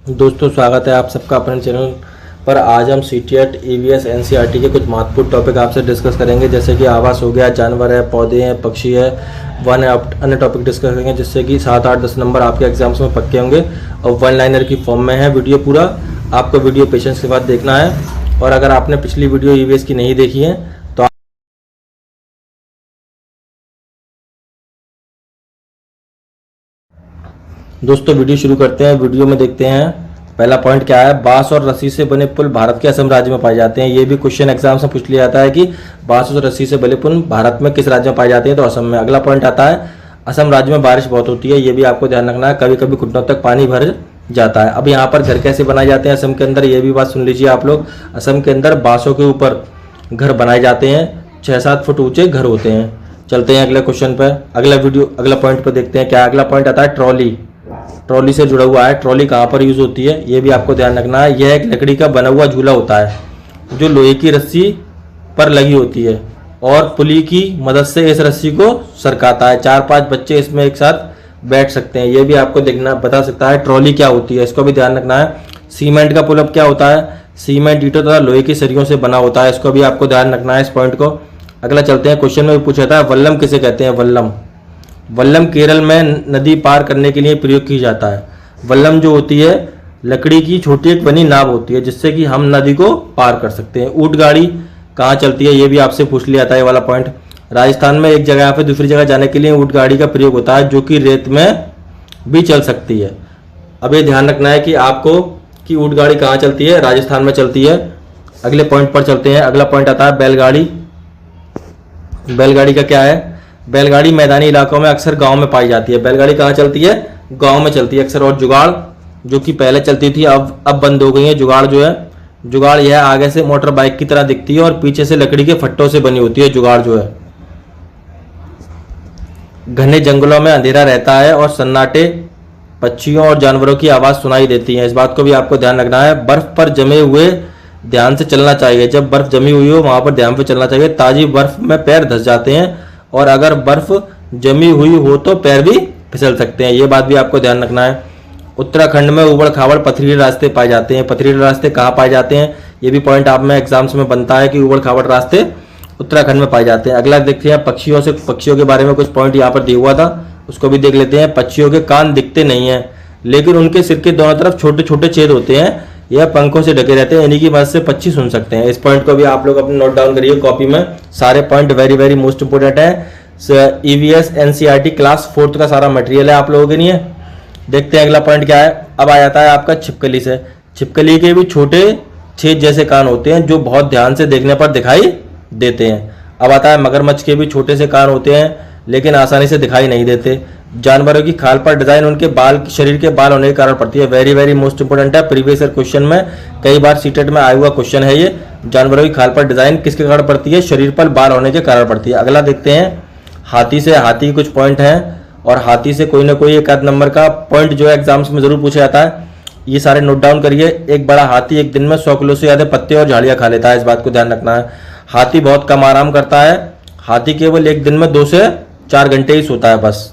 दोस्तों स्वागत है आप सबका अपने चैनल पर। आज हम सीटीएट ईवीएस एनसीईआरटी के कुछ महत्वपूर्ण टॉपिक आपसे डिस्कस करेंगे, जैसे कि आवास हो गया, जानवर है, पौधे हैं, पक्षी है, वन है, अन्य टॉपिक डिस्कस करेंगे, जिससे कि 7, 8, 10 नंबर आपके एग्जाम्स में पक्के होंगे और वन लाइनर की फॉर्म में है। वीडियो पूरा आपको वीडियो पेशेंस के बाद देखना है, और अगर आपने पिछली वीडियो ईवीएस की नहीं देखी है तो दोस्तों वीडियो शुरू करते हैं। वीडियो में देखते हैं पहला पॉइंट क्या है। बांस और रस्सी से बने पुल भारत के असम राज्य में पाए जाते हैं। ये भी क्वेश्चन एग्जाम से पूछ लिया जाता है कि बांस और रस्सी से बने पुल भारत में किस राज्य में पाए जाते हैं, तो असम में। अगला पॉइंट आता है असम राज्य में बारिश बहुत होती है। ये भी आपको ध्यान रखना है, कभी कभी घुटनों तक पानी भर जाता है। अब यहाँ पर घर कैसे बनाए जाते हैं असम के अंदर, ये भी बात सुन लीजिए आप लोग। असम के अंदर बांसों के ऊपर घर बनाए जाते हैं, 6-7 फुट ऊंचे घर होते हैं। चलते हैं अगले क्वेश्चन पर, अगला पॉइंट पर देखते हैं क्या। अगला पॉइंट आता है ट्रॉली। ट्रॉली से जुड़ा हुआ है। ट्रॉली कहाँ पर यूज होती है, ये भी आपको ध्यान रखना है। यह एक लकड़ी का बना हुआ झूला होता है जो लोहे की रस्सी पर लगी होती है और पुली की मदद से इस रस्सी को सरकाता है। 4-5 बच्चे इसमें एक साथ बैठ सकते हैं। ये भी आपको देखना बता सकता है ट्रॉली क्या होती है, इसको भी ध्यान रखना है। सीमेंट का पुल अप क्या होता है, सीमेंट ईंटों तथा लोहे की सरियों से बना होता है। इसको भी आपको ध्यान रखना है इस पॉइंट को। अगला चलते हैं, क्वेश्चन में भी पूछा था वल्लम किसे कहते हैं। वल्लम केरल में नदी पार करने के लिए प्रयोग की जाता है। वल्लम जो होती है लकड़ी की छोटी एक बनी नाव होती है, जिससे कि हम नदी को पार कर सकते हैं। ऊंट गाड़ी कहाँ चलती है, ये भी आपसे पूछ लिया था ये वाला पॉइंट। राजस्थान में एक जगह से दूसरी जगह जाने के लिए ऊंट गाड़ी का प्रयोग होता है, जो कि रेत में भी चल सकती है। अब ये ध्यान रखना है कि आपको कि ऊंट गाड़ी कहाँ चलती है, राजस्थान में चलती है। अगले पॉइंट पर चलते हैं। अगला पॉइंट आता है बैलगाड़ी। बैलगाड़ी का क्या है, बैलगाड़ी मैदानी इलाकों में अक्सर गांव में पाई जाती है। बैलगाड़ी कहाँ चलती है, गांव में चलती है अक्सर। और जुगाड़ जो कि पहले चलती थी अब बंद हो गई है। जुगाड़ जो है, जुगाड़ यह आगे से मोटर बाइक की तरह दिखती है और पीछे से लकड़ी के फट्टों से बनी होती है। जुगाड़ जो है, घने जंगलों में अंधेरा रहता है और सन्नाटे पक्षियों और जानवरों की आवाज सुनाई देती है। इस बात को भी आपको ध्यान रखना है। बर्फ पर जमे हुए ध्यान से चलना चाहिए। जब बर्फ जमी हुई हो वहां पर ध्यान से चलना चाहिए। ताजी बर्फ में पैर धंस जाते हैं और अगर बर्फ जमी हुई हो तो पैर भी फिसल सकते हैं। ये बात भी आपको ध्यान रखना है। उत्तराखंड में उबड़ खाबड़ पथरीले रास्ते पाए जाते हैं। पथरीले रास्ते कहाँ पाए जाते हैं, ये भी पॉइंट आप में एग्जाम्स में बनता है कि उबड़ खाबड़ रास्ते उत्तराखंड में पाए जाते हैं। अगला देखते हैं पक्षियों के बारे में कुछ पॉइंट यहाँ पर दिया हुआ था, उसको भी देख लेते हैं। पक्षियों के कान दिखते नहीं हैं, लेकिन उनके सिर के दोनों तरफ छोटे छोटे छेद होते हैं। यह पंखों से ढके रहते हैं, इन्हीं की मदद से पक्षी सुन सकते हैं। इस पॉइंट को भी आप लोग अपने नोट डाउन करिए कॉपी में। सारे point very very most important है। ईवीएस एनसीईआरटी क्लास 4th का सारा मटेरियल है आप लोगों के लिए। देखते हैं अगला पॉइंट क्या है। अब आ जाता है आपका छिपकली से। छिपकली के भी छोटे छेद जैसे कान होते हैं जो बहुत ध्यान से देखने पर दिखाई देते हैं। अब आता है मगरमच्छ के भी छोटे से कान होते हैं लेकिन आसानी से दिखाई नहीं देते। जानवरों की खाल पर डिजाइन उनके बाल, शरीर के बाल होने के कारण पड़ती है। वेरी वेरी मोस्ट इंपोर्टेंट है, प्रीवियस ईयर क्वेश्चन में कई बार सीटेट में आया हुआ क्वेश्चन है ये। जानवरों की खाल पर डिजाइन किसके कारण पड़ती है, शरीर पर बाल होने के कारण पड़ती है। अगला देखते हैं हाथी से। हाथी के कुछ पॉइंट हैं और हाथी से कोई ना कोई एक आध नंबर का पॉइंट जो है एग्जाम्स में जरूर पूछा जाता है। ये सारे नोट डाउन करिए। एक बड़ा हाथी एक दिन में 100 किलो से ज्यादा पत्ते और झाड़ियां खा लेता है, इस बात को ध्यान रखना है। हाथी बहुत कम आराम करता है। हाथी केवल एक दिन में 2 से 4 घंटे ही सोता है बस।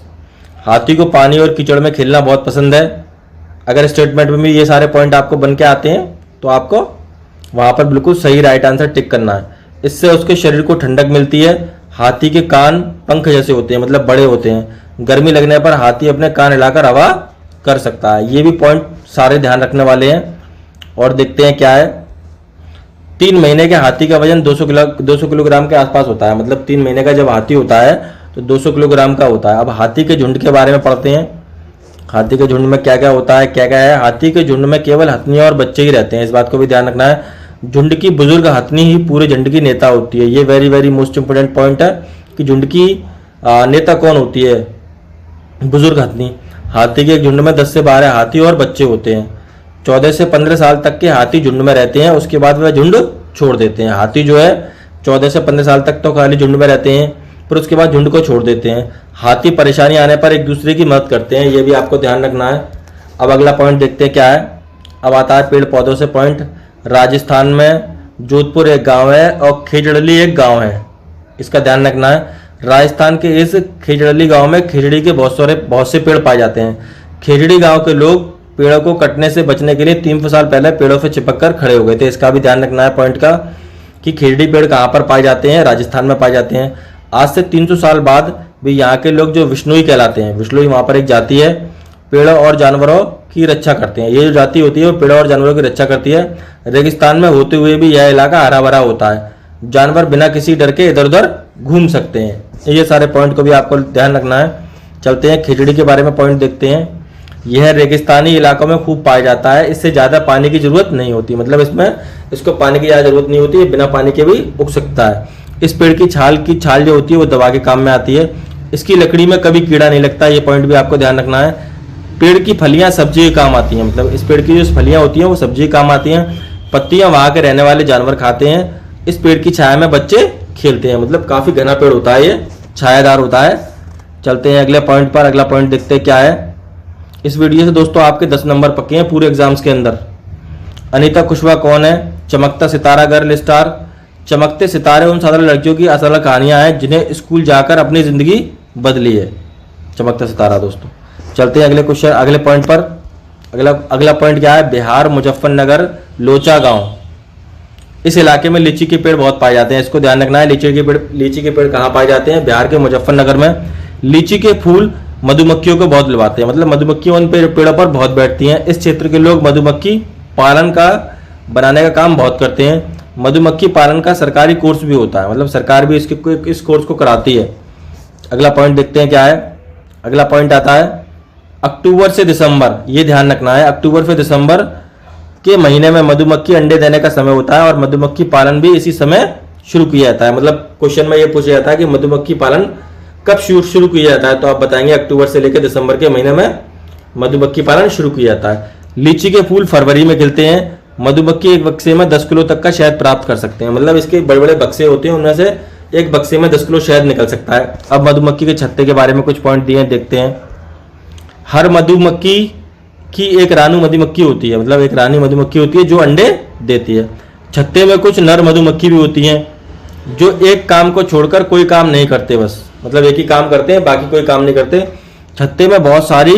हाथी को पानी और कीचड़ में खेलना बहुत पसंद है। अगर स्टेटमेंट में भी ये सारे पॉइंट आपको बन के आते हैं तो आपको वहां पर बिल्कुल सही राइट आंसर टिक करना है। इससे उसके शरीर को ठंडक मिलती है। हाथी के कान पंख जैसे होते हैं, मतलब बड़े होते हैं। गर्मी लगने पर हाथी अपने कान हिलाकर हवा कर सकता है। ये भी पॉइंट सारे ध्यान रखने वाले हैं। और देखते हैं क्या है। 3 महीने के हाथी का वजन 200 किलोग्राम के आसपास होता है। मतलब 3 महीने का जब हाथी होता है तो 200 किलोग्राम का होता है। अब हाथी के झुंड के बारे में पढ़ते हैं। हाथी के झुंड में क्या क्या होता है, क्या क्या है। हाथी के झुंड में केवल हथनी और बच्चे ही रहते हैं, इस बात को भी ध्यान रखना है। झुंड की बुजुर्ग हथनी ही पूरे झुंड की नेता होती है। ये very very most important point है कि झुंड की नेता कौन होती है, बुजुर्ग हथनी। हाथी के झुंड में 10 से 12 हाथी और बच्चे होते हैं। 14 से 15 साल तक के हाथी झुंड में रहते हैं, उसके बाद वह झुंड छोड़ देते हैं। हाथी जो है 14 से 15 साल तक तो खाली झुंड में रहते हैं, फिर उसके बाद झुंड को छोड़ देते हैं। हाथी परेशानी आने पर एक दूसरे की मदद करते हैं, ये भी आपको ध्यान रखना है। अब अगला पॉइंट देखते हैं क्या है। अब आता है पेड़ पौधों से पॉइंट। राजस्थान में जोधपुर एक गांव है और खेजड़ली एक गांव है, इसका ध्यान रखना है। राजस्थान के इस खेजड़ली गांव में खेजड़ी के बहुत से पेड़ पाए जाते हैं। खेजड़ी गांव के लोग पेड़ों को कटने से बचने के लिए 3 साल पहले पेड़ों से चिपक कर खड़े हो गए थे। इसका भी ध्यान रखना है पॉइंट का कि खेजड़ी पेड़ कहाँ पर पाए जाते हैं, राजस्थान में पाए जाते हैं। आज से 300 साल बाद भी यहाँ के लोग जो विष्णुई कहलाते हैं, विष्णुई वहाँ पर एक जाति है, पेड़ों और जानवरों की रक्षा करते हैं। ये जो जाति होती है वो पेड़ों और जानवरों की रक्षा करती है। रेगिस्तान में होते हुए भी यह इलाका हरा भरा होता है, जानवर बिना किसी डर के इधर उधर घूम सकते हैं। ये सारे पॉइंट को भी आपको ध्यान रखना है। चलते हैं खेजड़ी के बारे में पॉइंट देखते हैं। यह रेगिस्तानी इलाकों में खूब पाया जाता है, इससे ज़्यादा पानी की जरूरत नहीं होती, मतलब इसको पानी की ज़्यादा जरूरत नहीं होती है, बिना पानी के भी उग सकता है। इस पेड़ की छाल जो होती है वो दवा के काम में आती है। इसकी लकड़ी में कभी कीड़ा नहीं लगता, ये पॉइंट भी आपको ध्यान रखना है। पेड़ की फलियां सब्जी के काम आती हैं, मतलब इस पेड़ की जो फलियां होती हैं वो सब्जी के काम आती हैं। पत्तियां वहाँ के रहने वाले जानवर खाते हैं। इस पेड़ की छाया में बच्चे खेलते हैं, मतलब काफ़ी घना पेड़ होता है, ये छायादार होता है। चलते हैं अगले पॉइंट पर। अगला पॉइंट देखते हैं क्या है। इस वीडियो से दोस्तों आपके 10 नंबर पक्के हैं पूरे एग्जाम्स के अंदर। अनीता कुशवाहा कौन है? चमकता सितारा गर्ल स्टार। चमकते सितारे उन साधारण लड़कियों की असल कहानियां हैं जिन्हें स्कूल जाकर अपनी जिंदगी बदली है। चमकता सितारा दोस्तों। चलते हैं अगले क्वेश्चन, अगले पॉइंट पर। अगला पॉइंट क्या है? बिहार मुजफ्फरनगर लोचा गांव, इस इलाके में लीची के पेड़ बहुत पाए जाते हैं, इसको ध्यान रखना है। लीची के पेड़ कहाँ पाए जाते हैं? बिहार के मुजफ्फरनगर में। लीची के फूल मधुमक्खियों को बहुत लुभाते हैं, मतलब मधुमक्खियां उन पेड़ों पर बहुत बैठती हैं। इस क्षेत्र के लोग मधुमक्खी पालन का बनाने का काम बहुत करते हैं। मधुमक्खी पालन का सरकारी कोर्स भी होता है, मतलब सरकार भी इस कोर्स को कराती है। अगला पॉइंट देखते हैं क्या है। अगला पॉइंट आता है अक्टूबर से दिसंबर, ये ध्यान रखना है। अक्टूबर से दिसंबर के महीने में मधुमक्खी अंडे देने का समय होता है और मधुमक्खी पालन भी इसी समय शुरू किया जाता है। मतलब क्वेश्चन में ये पूछा जाता है कि मधुमक्खी पालन कब शुरू किया जाता है, तो आप बताएंगे अक्टूबर से लेकर दिसंबर के महीने में मधुमक्खी पालन शुरू किया जाता है। लीची के फूल फरवरी में खिलते हैं। मधुमक्खी एक बक्से में 10 किलो तक का शहद प्राप्त कर सकते हैं, मतलब इसके बड़े बड़े बक्से होते हैं, उनमें से एक बक्से में 10 किलो शहद निकल सकता है। अब मधुमक्खी के छत्ते के बारे में कुछ पॉइंट दिए हैं, देखते हैं। हर मधुमक्खी की एक रानी मधुमक्खी होती है, मतलब एक रानी मधुमक्खी होती है जो अंडे देती है। छत्ते में कुछ नर मधुमक्खी भी होती हैं जो एक काम को छोड़कर कोई काम नहीं करते, बस मतलब एक ही काम करते हैं, बाकी कोई काम नहीं करते। छत्ते में बहुत सारी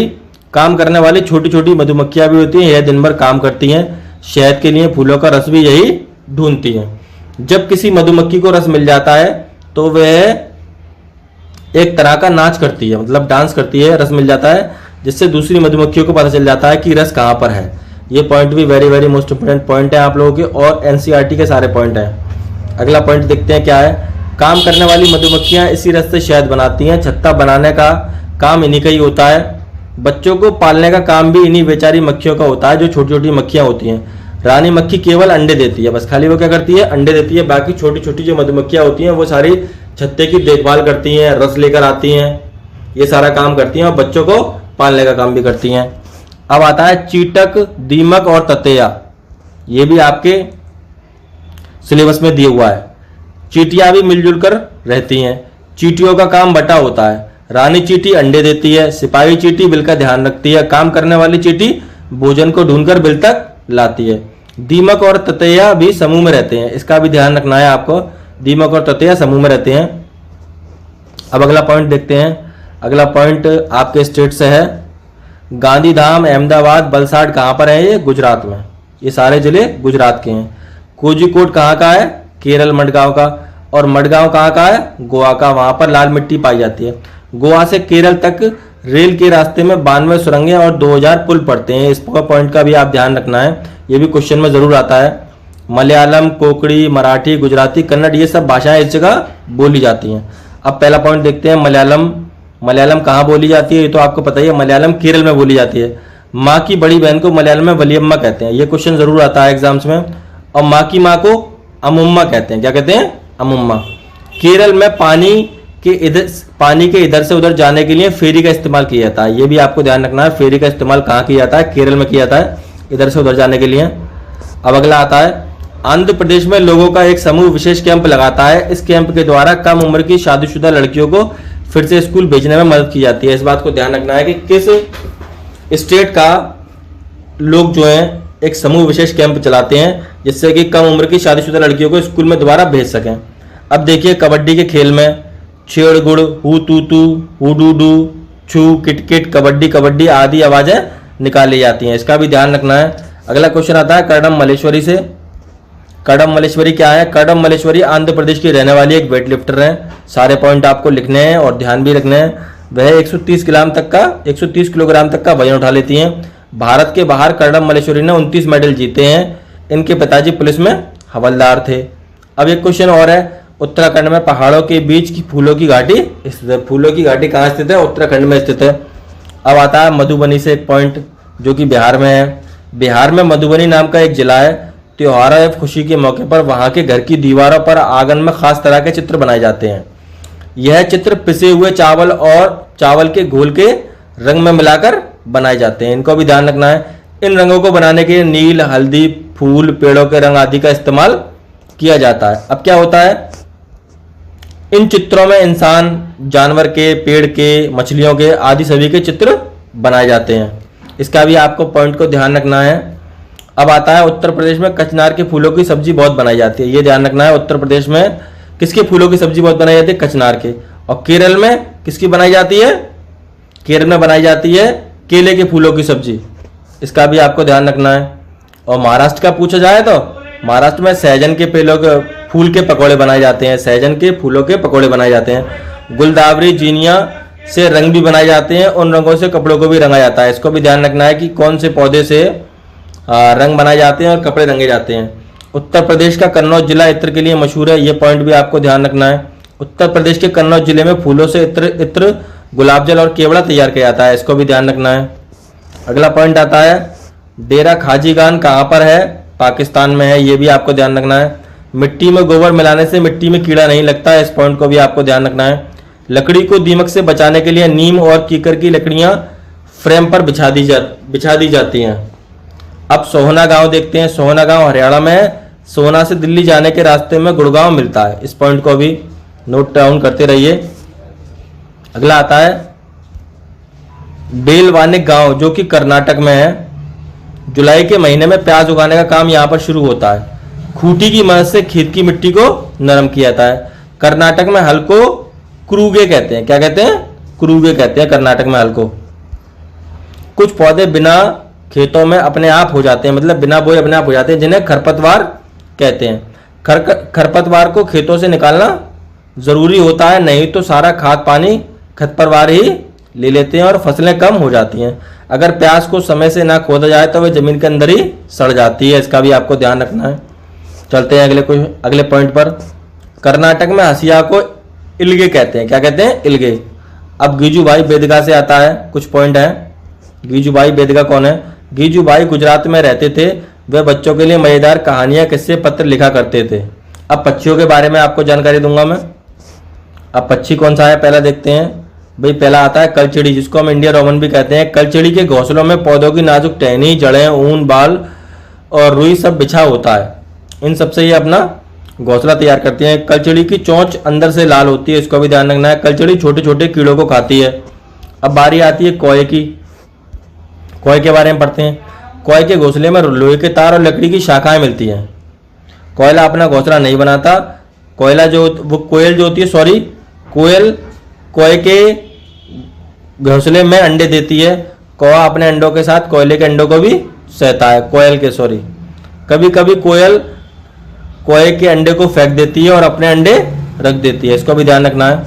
काम करने वाली छोटी छोटी मधुमक्खियां भी होती हैं, यह दिन भर काम करती हैं। शहद के लिए फूलों का रस भी यही ढूंढती हैं। जब किसी मधुमक्खी को रस मिल जाता है तो वह एक तरह का नाच करती है, मतलब डांस करती है। रस मिल जाता है जिससे दूसरी मधुमक्खियों को पता चल जाता है कि रस कहाँ पर है। ये पॉइंट भी very very most important point है आप लोगों के, और एनसीईआरटी के सारे पॉइंट हैं। अगला पॉइंट देखते हैं क्या है। काम करने वाली मधुमक्खियां इसी रस से शहद बनाती हैं। छत्ता बनाने का काम इन्हीं का ही होता है। बच्चों को पालने का काम भी इन्हीं बेचारी मक्खियों का होता है जो छोटी छोटी मक्खियां होती हैं। रानी मक्खी केवल अंडे देती है, बस खाली वो क्या करती है? अंडे देती है। बाकी छोटी छोटी जो मधुमक्खियां होती हैं वो सारी छत्ते की देखभाल करती हैं, रस लेकर आती हैं, ये सारा काम करती हैं और बच्चों को पालने का काम भी करती हैं। अब आता है चीटक, दीमक और ततैया, ये भी आपके सिलेबस में दिया हुआ है। चींटियां भी मिलजुल कर रहती हैं। चींटियों का काम बटा होता है। रानी चींटी अंडे देती है, सिपाही चींटी बिल का ध्यान रखती है, काम करने वाली चींटी भोजन को ढूंढकर बिल तक लाती है। दीमक और ततैया भी समूह में रहते हैं, इसका भी ध्यान रखना है आपको। दीमक और ततैया समूह में रहते हैं। अब अगला पॉइंट देखते हैं। अगला पॉइंट आपके स्टेट से है। गांधीधाम, अहमदाबाद, वलसाड कहाँ पर है? ये गुजरात में, ये सारे जिले गुजरात के हैं। कोझिकोड कहाँ का है? केरल, मडगांव का। और मडगांव कहाँ का है? गोवा का, वहां पर लाल मिट्टी पाई जाती है। गोवा से केरल तक रेल के रास्ते में 92 सुरंगें और 2000 पुल पड़ते हैं। इस पॉइंट का भी आप ध्यान रखना है, ये भी क्वेश्चन में जरूर आता है। मलयालम, कोंकणी, मराठी, गुजराती, कन्नड़, ये सब भाषाएं इस जगह बोली जाती हैं। अब पहला पॉइंट देखते हैं। मलयालम कहाँ बोली जाती है? ये तो आपको पता ही है, मलयालम केरल में बोली जाती है। माँ की बड़ी बहन को मलयालम में वलियम्मा कहते हैं, ये क्वेश्चन जरूर आता है एग्जाम्स में। और माँ की माँ को अमुम्मा कहते हैं। क्या कहते हैं? अमुम्मा। केरल में पानी के इधर से उधर जाने के लिए फेरी का इस्तेमाल किया जाता है, ये भी आपको ध्यान रखना है। फेरी का इस्तेमाल कहाँ किया जाता है? केरल में किया जाता है, इधर से उधर जाने के लिए। अब अगला आता है। आंध्र प्रदेश में लोगों का एक समूह विशेष कैंप लगाता है। इस कैंप के द्वारा कम उम्र की शादीशुदा लड़कियों को फिर से स्कूल भेजने में मदद की जाती है। इस बात को ध्यान रखना है कि किस स्टेट का लोग जो है एक समूह विशेष कैंप चलाते हैं जिससे कि कम उम्र की शादीशुदा लड़कियों को स्कूल में दोबारा भेज सकें। अब देखिए कबड्डी के खेल में छेड़ गुड़, हु तू तू, हु डू डू, छू, किट किट, कबड्डी कबड्डी आदि आवाजें निकाली जाती हैं, इसका भी ध्यान रखना है। अगला क्वेश्चन आता है कर्णम मल्लेश्वरी से। कर्णम मल्लेश्वरी क्या है? कर्णम मल्लेश्वरी आंध्र प्रदेश की रहने वाली एक वेट लिफ्टर हैं। सारे पॉइंट आपको लिखने हैं और ध्यान भी रखने हैं। वह 130 किलोग्राम तक का वजन उठा लेती हैं। भारत के बाहर कर्णम मल्लेश्वरी ने 29 मेडल जीते हैं। इनके पिताजी पुलिस में हवलदार थे। अब एक क्वेश्चन और है, उत्तराखंड में पहाड़ों के बीच की फूलों की घाटी स्थित है। फूलों की घाटी कहाँ स्थित है? उत्तराखंड में स्थित है। अब आता है मधुबनी से एक पॉइंट जो कि बिहार में है। बिहार में मधुबनी नाम का एक जिला है। त्योहार या खुशी के मौके पर वहाँ के घर की दीवारों पर आंगन में खास तरह के चित्र बनाए जाते हैं। यह चित्र पिसे हुए चावल और चावल के घोल के रंग में मिलाकर बनाए जाते हैं। इनको भी ध्यान रखना है। इन रंगों को बनाने के लिए नील, हल्दी, फूल, पेड़ों के रंग आदि का इस्तेमाल किया जाता है। अब क्या होता है, इन चित्रों में इंसान, जानवर के, पेड़ के, मछलियों के आदि सभी के चित्र बनाए जाते हैं। इसका भी आपको पॉइंट को ध्यान रखना है। अब आता है उत्तर प्रदेश में कचनार के फूलों की सब्जी बहुत बनाई जाती है। ये ध्यान रखना है, उत्तर प्रदेश में किसके फूलों की सब्जी बहुत बनाई जाती है? कचनार के। और केरल में किसकी बनाई जाती है? केरल में बनाई जाती है केले के फूलों की सब्जी। इसका भी आपको ध्यान रखना है। और महाराष्ट्र का पूछा जाए तो महाराष्ट्र में सहजन के फूल के पकौड़े बनाए जाते हैं। सहजन के फूलों के पकौड़े बनाए जाते हैं। गुलदावरी, जीनिया से रंग भी बनाए जाते हैं। उन रंगों से कपड़ों को भी रंगा जाता है। इसको भी ध्यान रखना है कि कौन से पौधे से रंग बनाए जाते हैं और कपड़े रंगे जाते हैं। उत्तर प्रदेश का कन्नौज जिला इत्र के लिए मशहूर है। ये पॉइंट भी आपको ध्यान रखना है। उत्तर प्रदेश के कन्नौज जिले में फूलों से इत्र, गुलाब जल और केवड़ा तैयार किया जाता है। इसको भी ध्यान रखना है। अगला पॉइंट आता है, डेरा खाजी खान कहाँ पर है? पाकिस्तान में है। ये भी आपको ध्यान रखना है। मिट्टी में गोबर मिलाने से मिट्टी में कीड़ा नहीं लगता है। इस पॉइंट को भी आपको ध्यान रखना है। लकड़ी को दीमक से बचाने के लिए नीम और कीकर की लकड़ियां फ्रेम पर बिछा दी जाती हैं। अब सोहना गांव देखते हैं। सोहना गांव हरियाणा में है। सोहना से दिल्ली जाने के रास्ते में गुड़गांव मिलता है। इस पॉइंट को भी नोट डाउन करते रहिए। अगला आता है बेलवानी गांव जो कि कर्नाटक में है। जुलाई के महीने में प्याज उगाने का काम यहाँ पर शुरू होता है। खूंटी की मदद से खेत की मिट्टी को नरम किया जाता है। कर्नाटक में हल को क्रूगे कहते हैं। क्या कहते हैं? क्रूगे कहते हैं कर्नाटक में हल को। कुछ पौधे बिना खेतों में अपने आप हो जाते हैं, मतलब बिना बोए अपने आप हो जाते हैं, जिन्हें खरपतवार कहते हैं। खरपतवार को खेतों से निकालना जरूरी होता है, नहीं तो सारा खाद पानी खरपतवार ही ले लेते हैं और फसलें कम हो जाती हैं। अगर प्याज को समय से ना खोदा जाए तो वह जमीन के अंदर ही सड़ जाती है। इसका भी आपको ध्यान रखना है। चलते हैं अगले पॉइंट पर। कर्नाटक में हसिया को इल्गे कहते हैं। क्या कहते हैं? इल्गे। अब गीजूभाई बेदगा से आता है, कुछ पॉइंट हैं। गीजूभाई बेदगा कौन है? गीजूभाई गुजरात में रहते थे। वे बच्चों के लिए मजेदार कहानियां, किस्से, पत्र लिखा करते थे। अब पक्षियों के बारे में आपको जानकारी दूंगा मैं। अब पक्षी कौन सा है पहला देखते हैं। भाई पहला आता है कलचिड़ी, जिसको हम इंडिया रोमन भी कहते हैं। कलचिड़ी के घोंसलों में पौधों की नाजुक टहनी, जड़ें, ऊन, बाल और रुई सब बिछा होता है। इन सबसे ये अपना घोंसला तैयार करती हैं। कलचिड़ी की चोंच अंदर से लाल होती है। इसको भी ध्यान रखना है। कलचिड़ी छोटे छोटे कीड़ों को खाती है। अब बारी आती है कौए की। कौए के बारे में पढ़ते हैं। कौए के घोंसले में लोहे के तार और लकड़ी की शाखाएं मिलती हैं। कोयला अपना घोंसला नहीं बनाता। कोयल जो होती है, कोयल कोए के घोंसले में अंडे देती है। कौआ अपने अंडों के साथ कोयले के अंडों को भी सहता है। कभी कभी कोयल कोए के अंडे को फेंक देती है और अपने अंडे रख देती है। इसको भी ध्यान रखना है।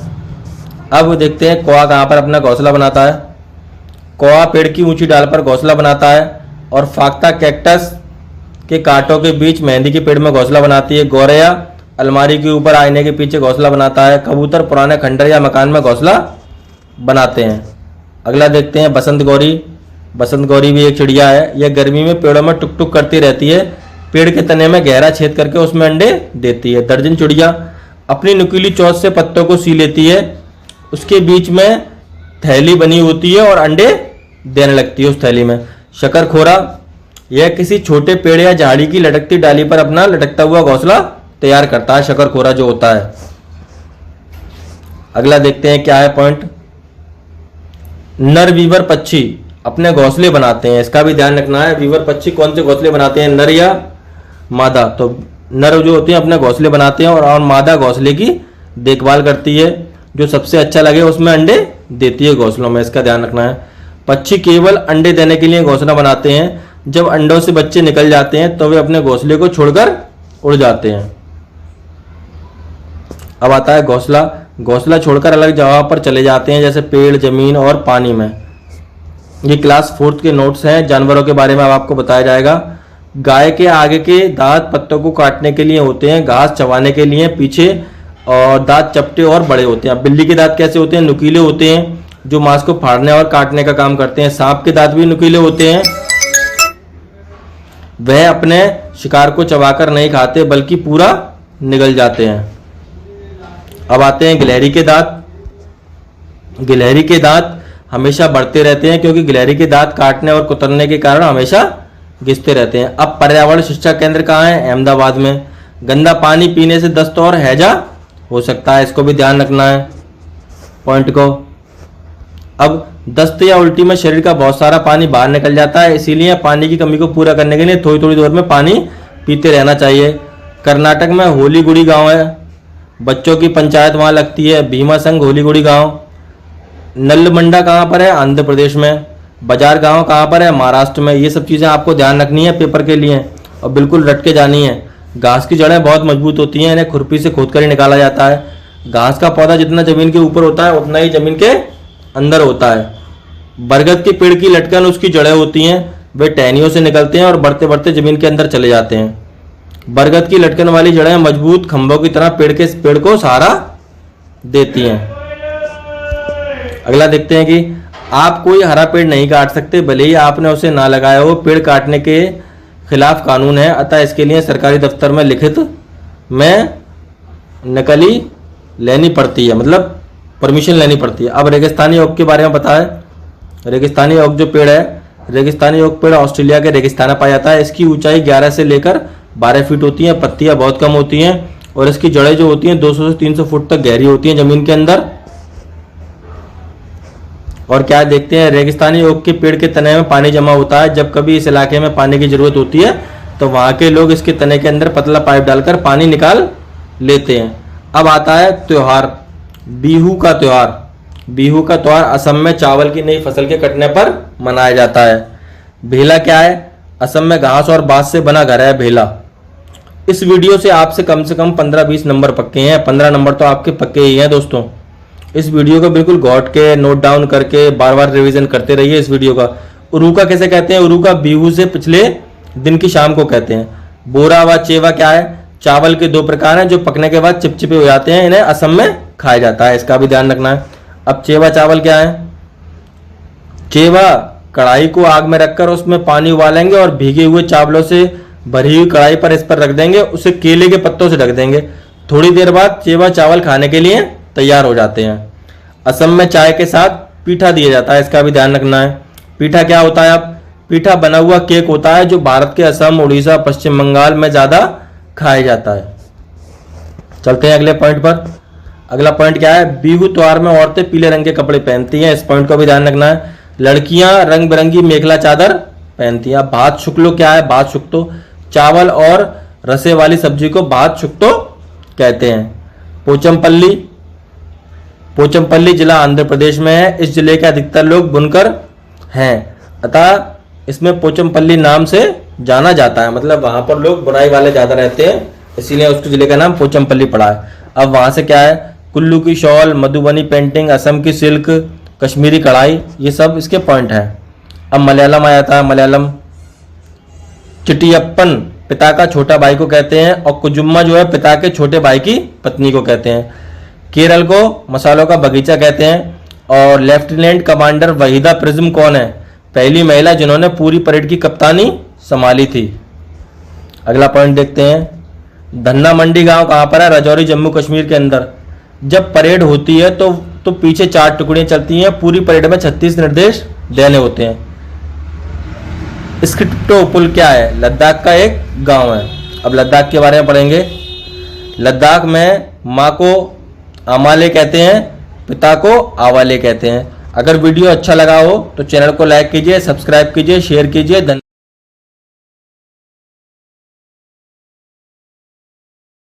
अब देखते हैं कौआ कहाँ पर अपना घोंसला बनाता है। कौआ पेड़ की ऊंची डाल पर घोंसला बनाता है और फाख्ता कैक्टस के कांटों के बीच मेहंदी के पेड़ में घोंसला बनाती है। गौरैया अलमारी के ऊपर आईने के पीछे घोंसला बनाता है। कबूतर पुराने खंडर या मकान में घोंसला बनाते हैं। अगला देखते हैं बसंत गौरी। बसंत गौरी भी एक चिड़िया है। यह गर्मी में पेड़ों में टुक टुक करती रहती है। पेड़ के तने में गहरा छेद करके उसमें अंडे देती है। दर्जन चिड़िया अपनी नुकीली चोंच से पत्तों को सी लेती है। उसके बीच में थैली बनी होती है और अंडे देने लगती है उस थैली में। शकरखोरा यह किसी छोटे पेड़ या झाड़ी की लटकती डाली पर अपना लटकता हुआ घोंसला तैयार करता है। शकरखोरा जो होता है। अगला देखते हैं क्या है पॉइंट। नर वीवर पक्षी अपने घोंसले बनाते हैं। इसका भी ध्यान रखना है। वीवर पक्षी कौन से घोंसले बनाते हैं, नर या मादा? तो नर जो होते हैं अपने घोंसले बनाते हैं और मादा घोंसले की देखभाल करती है। जो सबसे अच्छा लगे उसमें अंडे देती है घोंसलों में। इसका ध्यान रखना है। पक्षी केवल अंडे देने के लिए घोंसला बनाते हैं। जब अंडों से बच्चे निकल जाते हैं तो वे अपने घोंसले को छोड़कर उड़ जाते हैं। अब आता है घोंसला। घोंसला छोड़कर अलग जगह पर चले जाते हैं, जैसे पेड़, जमीन और पानी में। ये क्लास 4th के नोट्स हैं। जानवरों के बारे में अब आपको बताया जाएगा। गाय के आगे के दांत पत्तों को काटने के लिए होते हैं, घास चबाने के लिए पीछे, और दांत चपटे और बड़े होते हैं। बिल्ली के दांत कैसे होते हैं? नुकीले होते हैं, जो मांस को फाड़ने और काटने का काम करते हैं। सांप के दांत भी नुकीले होते हैं, वह अपने शिकार को चबाकर नहीं खाते बल्कि पूरा निगल जाते हैं। अब आते हैं गिलहरी के दांत। गिलहरी के दांत हमेशा बढ़ते रहते हैं, क्योंकि गिलहरी के दांत काटने और कुतरने के कारण हमेशा घिसते रहते हैं। अब पर्यावरण शिक्षा केंद्र कहाँ है? अहमदाबाद में। गंदा पानी पीने से दस्त और हैजा हो सकता है, इसको भी ध्यान रखना है पॉइंट को। अब दस्त या उल्टी में शरीर का बहुत सारा पानी बाहर निकल जाता है, इसीलिए पानी की कमी को पूरा करने के लिए थोड़ी थोड़ी देर में पानी पीते रहना चाहिए। कर्नाटक में होलीगुड़ी गांव है, बच्चों की पंचायत वहाँ लगती है। भीमा संघ होलीगुड़ी गांव। नल्लमंडा कहाँ पर है? आंध्र प्रदेश में। बाजार गांव कहाँ पर है? महाराष्ट्र में। ये सब चीज़ें आपको ध्यान रखनी है पेपर के लिए और बिल्कुल रट के जानी है। घास की जड़ें बहुत मजबूत होती हैं, इन्हें खुरपी से खोदकर ही निकाला जाता है। घास का पौधा जितना जमीन के ऊपर होता है उतना ही जमीन के अंदर होता है। बरगद के पेड़ की लटकन उसकी जड़ें होती हैं, वे टहनियों से निकलते हैं और बढ़ते बढ़ते जमीन के अंदर चले जाते हैं। बरगद की लटकन वाली जड़ें मजबूत खंभों की तरह पेड़ को सहारा देती हैं। अगला देखते हैं कि आप कोई हरा पेड़ नहीं काट सकते भले ही आपने उसे ना लगाया हो। पेड़ काटने के खिलाफ कानून है, अतः इसके लिए सरकारी दफ्तर में लिखित में नकली लेनी पड़ती है, मतलब परमिशन लेनी पड़ती है। अब रेगिस्तानी ओक के बारे में पता है। रेगिस्तानी ओक जो पेड़ है, रेगिस्तानी ओक पेड़ ऑस्ट्रेलिया के रेगिस्तान में पाया जाता है। इसकी ऊंचाई 11 से लेकर 12 फीट होती है, पत्तियां बहुत कम होती हैं और इसकी जड़ें जो होती हैं 200 से 300 फुट तक गहरी होती हैं जमीन के अंदर। और क्या देखते हैं, रेगिस्तानी ओक के पेड़ के तने में पानी जमा होता है। जब कभी इस इलाके में पानी की जरूरत होती है तो वहां के लोग इसके तने के अंदर पतला पाइप डालकर पानी निकाल लेते हैं। अब आता है त्योहार, बिहू का त्योहार। बिहू का त्योहार असम में चावल की नई फसल के कटने पर मनाया जाता है। भेला क्या है? असम में घास और बांस से बना घर है भेला। इस वीडियो से आपसे कम 15-20 नंबर पक्के हैं, 15 नंबर तो आपके पक्के ही हैं दोस्तों। इस वीडियो को बिल्कुल गौट के नोट डाउन करके बार बार रिवीजन करते रहिए इस वीडियो का। उरुका कैसे कहते हैं? उरुका बिहू से पिछले दिन की शाम को कहते हैं। बोरा व चेवा क्या है? चावल के 2 प्रकार हैं जो पकने के बाद चिपचिपे हो जाते हैं, इन्हें असम में खाया जाता है, इसका भी ध्यान रखना है। अब चेवा चावल क्या है? चेवा कढ़ाई को आग में रखकर उसमें पानी उबालेंगे और भीगे हुए चावलों से भरी हुई कढ़ाई पर इस पर रख देंगे, उसे केले के पत्तों से ढक देंगे। थोड़ी देर बाद चेवा चावल खाने के लिए तैयार हो जाते हैं। असम में चाय के साथ पीठा दिया जाता है, इसका भी ध्यान रखना है। पीठा क्या होता है? अब पीठा बना हुआ केक होता है जो भारत के असम, उड़ीसा, पश्चिम बंगाल में ज्यादा खाया जाता है। चलते हैं अगले पॉइंट पर। अगला पॉइंट क्या है? बिहू त्योहार में औरतें पीले रंग के कपड़े पहनती हैं, इस पॉइंट को भी ध्यान रखना है। लड़कियां रंग बिरंगी मेखला चादर पहनती हैं। भात शुक्लो क्या है? भात शुक्तो चावल और रसे वाली सब्जी को भात शुक्तो कहते हैं। पोचमपल्ली, पोचमपल्ली जिला आंध्र प्रदेश में है। इस जिले के अधिकतर लोग बुनकर हैं, अतः इसमें पोचमपल्ली नाम से जाना जाता है, मतलब वहां पर लोग बुनाई वाले ज्यादा रहते हैं, इसीलिए उसके जिले का नाम पोचमपल्ली पड़ा है। अब वहां से क्या है? कुल्लू की शॉल, मधुबनी पेंटिंग, असम की सिल्क, कश्मीरी कढ़ाई, ये सब इसके पॉइंट हैं। अब मलयालम आ जाता है। मलयालम चिटियप्पन पिता का छोटा भाई को कहते हैं और कुजुम्मा जो है पिता के छोटे भाई की पत्नी को कहते हैं। केरल को मसालों का बगीचा कहते हैं। और लेफ्टिनेंट कमांडर वहीदा प्रिज्म कौन है? पहली महिला जिन्होंने पूरी परेड की कप्तानी संभाली थी। अगला पॉइंट देखते हैं। धन्ना मंडी गांव कहां पर है? राजौरी, जम्मू कश्मीर के अंदर। जब परेड होती है तो पीछे 4 टुकड़ियां चलती हैं। पूरी परेड में 36 निर्देश देने होते हैं। स्क्रिप्टोपुल क्या है? लद्दाख का एक गांव है। अब लद्दाख के बारे में पढ़ेंगे। लद्दाख में माँ को अमाले कहते हैं, पिता को आवाले कहते हैं। अगर वीडियो अच्छा लगा हो तो चैनल को लाइक कीजिए, सब्सक्राइब कीजिए, शेयर कीजिए।